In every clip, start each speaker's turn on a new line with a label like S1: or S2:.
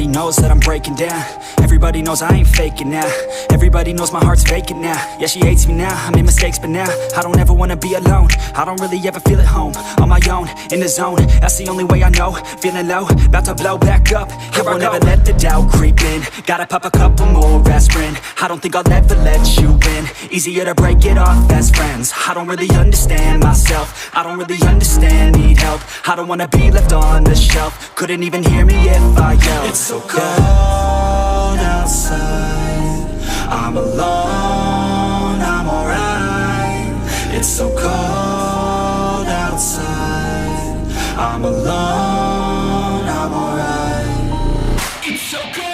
S1: Everybody knows that I'm breaking down. Everybody knows I ain't faking now. Everybody knows my heart's vacant now. Yeah, she hates me now, I made mistakes but now I don't ever wanna be alone. I don't really ever feel at home. On my own, in the zone, that's the only way I know. Feeling low, about to blow back up. Here I won't ever let the doubt creep in. Gotta pop a couple more aspirin. I don't think I'll ever let you in. Easier to break it off as friends. I don't really understand myself. I don't really understand, need help. I don't wanna be left on the shelf. Couldn't even hear me if I yelled. It's so cold outside, I'm alone, I'm alright. It's so cold outside, I'm alone, I'm alright. It's so cold.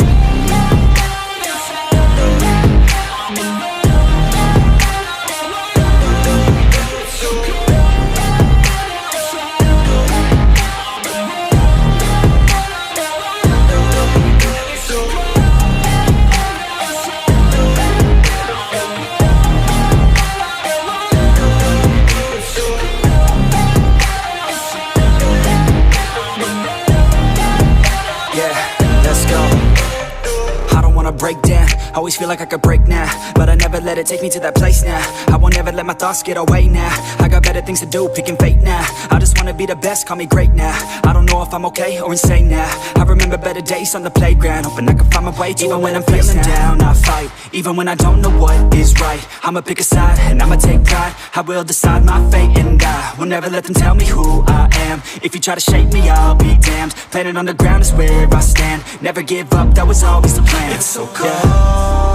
S1: Break down, always feel like I could break now, but I never let it take me to that place now. I won't ever let my thoughts get away now. I got better things to do, picking fate now. I just wanna be the best, call me great now. I don't know if I'm okay or insane now. I remember better days on the playground, hoping I can find my way to even when I'm feeling down, I fight. Even when I don't know what is right, I'ma pick a side and I'ma take pride. I will decide my fate and I will never let them tell me who I am. If you try to shape me, I'll be damned. Planet on the ground is where I stand. Never give up, that was always the plan. It's so cold